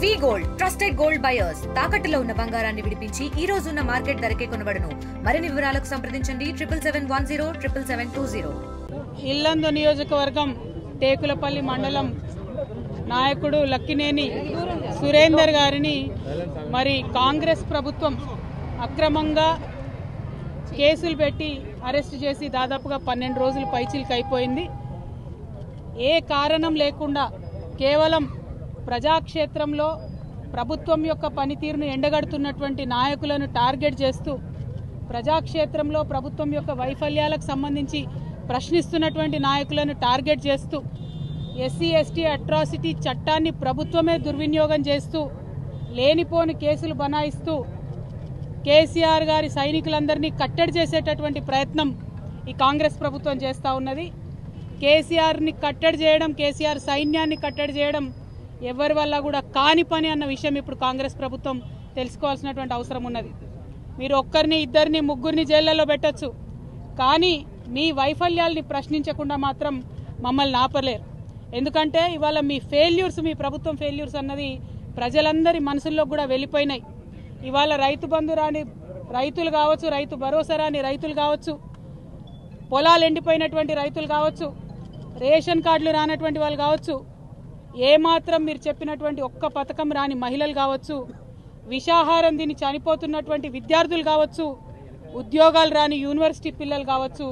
వి gold trusted gold buyers తాకట్టులో ఉన్న బంగారాన్ని విడిపించి ఈ రోజు ఉన్న మార్కెట్ ధరకే కొనబడును. మరిన్ని వివరాలకు సంప్రదించండి 77107720. ఇల్లందు నియోజకవర్గం టేకులపల్లి మండలం నాయకుడు లక్కినేని సురేందర్ గారిని మరి కాంగ్రెస్ ప్రభుత్వం అక్రమంగా కేసులు పెట్టి అరెస్ట్ చేసి దాదాపుగా 12 రోజులు పైచిలకు అయిపోయింది. ఏ కారణం లేకుండా కేవలం ప్రజాక్షేత్రంలో ప్రభుత్వం యొక్క పనితీరును ఎండగడుతున్నటువంటి నాయకులను టార్గెట్ చేస్తూ ప్రజాక్షేత్రంలో ప్రభుత్వం యొక్క వైఫల్యాలకు సంబంధించి ప్రశ్నిస్తున్నటువంటి నాయకులను టార్గెట్ చేస్తూ ఎస్సీ ఎస్టీ అట్రాసిటీ చట్టాన్ని ప్రభుత్వమే దుర్వినియోగం చేస్తూ లేనిపోని కేసులు బనాయిస్తూ కేసీఆర్ గారి సైనికులందరినీ కట్టడి చేసేటటువంటి ప్రయత్నం ఈ కాంగ్రెస్ ప్రభుత్వం చేస్తూ ఉన్నది. కేసీఆర్ని కట్టడి చేయడం, కేసీఆర్ సైన్యాన్ని కట్టడి చేయడం ఎవరి వల్ల కూడా కాని పని అన్న విషయం ఇప్పుడు కాంగ్రెస్ ప్రభుత్వం తెలుసుకోవాల్సినటువంటి అవసరం ఉన్నది. మీరు ఒక్కరిని ఇద్దరిని ముగ్గురిని జైళ్లలో పెట్టచ్చు, కానీ మీ వైఫల్యాల్ని ప్రశ్నించకుండా మాత్రం మమ్మల్ని ఆపలేరు. ఎందుకంటే ఇవాళ మీ ఫెయిల్యూర్స్, మీ ప్రభుత్వం ఫెయిల్యూర్స్ అన్నది ప్రజలందరి మనసుల్లో కూడా వెళ్ళిపోయినాయి. ఇవాళ రైతు బంధు రాని రైతులు కావచ్చు, రైతు భరోసా రాని రైతులు కావచ్చు, పొలాలు ఎండిపోయినటువంటి రైతులు కావచ్చు, రేషన్ కార్డులు రానటువంటి వాళ్ళు కావచ్చు, ఏమాత్రం మీరు చెప్పినటువంటి ఒక్క పథకం రాని మహిళలు కావచ్చు, విషాహారం తిని చనిపోతున్నటువంటి విద్యార్థులు కావచ్చు, ఉద్యోగాలు రాని యూనివర్సిటీ పిల్లలు కావచ్చు,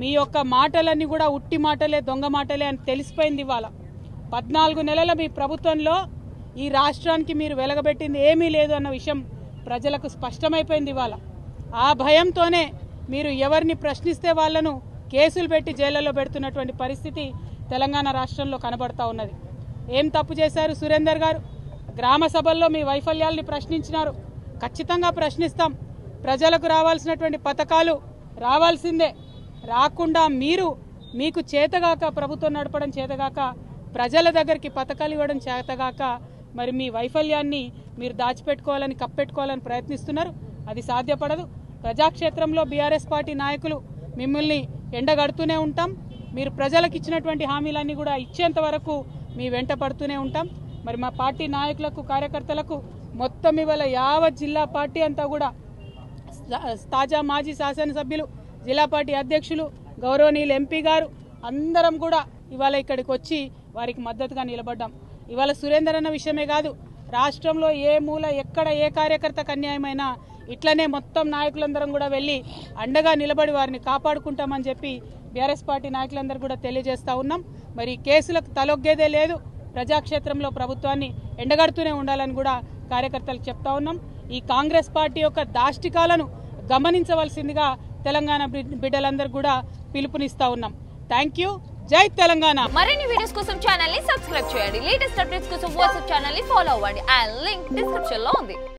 మీ యొక్క మాటలన్నీ కూడా ఉట్టి మాటలే, దొంగ మాటలే అని తెలిసిపోయింది. ఇవాళ 14 నెలల మీ ప్రభుత్వంలో ఈ రాష్ట్రానికి మీరు వెలగబెట్టింది ఏమీ లేదు అన్న విషయం ప్రజలకు స్పష్టమైపోయింది. ఇవాళ ఆ భయంతోనే మీరు ఎవరిని ప్రశ్నిస్తే వాళ్లను కేసులు పెట్టి జైళ్లలో పెడుతున్నటువంటి పరిస్థితి తెలంగాణ రాష్ట్రంలో కనబడతా ఉన్నది. ఏం తప్పు చేశారు సురేందర్ గారు? గ్రామ సభల్లో మీ వైఫల్యాల్ని ప్రశ్నించినారు. ఖచ్చితంగా ప్రశ్నిస్తాం. ప్రజలకు రావాల్సినటువంటి పథకాలు రావాల్సిందే. రాకుండా మీకు చేతగాక, ప్రభుత్వం నడపడం చేతగాక, ప్రజల దగ్గరికి పథకాలు ఇవ్వడం చేతగాక మరి మీ వైఫల్యాన్ని మీరు దాచిపెట్టుకోవాలని, కప్పెట్టుకోవాలని ప్రయత్నిస్తున్నారు. అది సాధ్యపడదు. ప్రజాక్షేత్రంలో బీఆర్ఎస్ పార్టీ నాయకులు మిమ్మల్ని ఎండగడుతూనే ఉంటాం. మీరు ప్రజలకు ఇచ్చినటువంటి హామీలన్నీ కూడా ఇచ్చేంత వరకు మీ వెంట పడుతూనే ఉంటాం. మరి మా పార్టీ నాయకులకు, కార్యకర్తలకు మొత్తం ఇవాళ యావత్ జిల్లా పార్టీ అంతా కూడా తాజా మాజీ శాసనసభ్యులు, జిల్లా పార్టీ అధ్యక్షులు, గౌరవనీయులు ఎంపీ గారు అందరం కూడా ఇవాళ ఇక్కడికి వచ్చి వారికి మద్దతుగా నిలబడ్డాం. ఇవాళ సురేందర్ అన్న విషయమే కాదు, రాష్ట్రంలో ఏ మూల ఎక్కడ ఏ కార్యకర్తకు అన్యాయమైనా ఇట్లనే మొత్తం నాయకులందరం కూడా వెళ్ళి అండగా నిలబడి వారిని కాపాడుకుంటామని చెప్పి బీఆర్ఎస్ పార్టీ నాయకులందరూ కూడా తెలియజేస్తా ఉన్నాం. మరి కేసులకు తలొగ్గేదే లేదు. ప్రజాక్షేత్రంలో ప్రభుత్వాన్ని ఎండగడుతూనే ఉండాలని కూడా కార్యకర్తలకు చెప్తా ఉన్నాం. ఈ కాంగ్రెస్ పార్టీ యొక్క దాష్టికాలను గమనించవలసిందిగా తెలంగాణ బిడ్డలందరూ కూడా పిలుపునిస్తా ఉన్నాం. Thank you. జై తెలంగాణ. మరిన్ని వీడియోస్ కోసం ఛానల్ ని సబ్స్క్రైబ్ చేయండి. లేటెస్ట్ అప్డేట్స్ కోసం వాట్సాప్ ఛానల్ ని ఫాలో అవ్వండి. ఆ లింక్ డిస్క్రిప్షన్ లో ఉంది.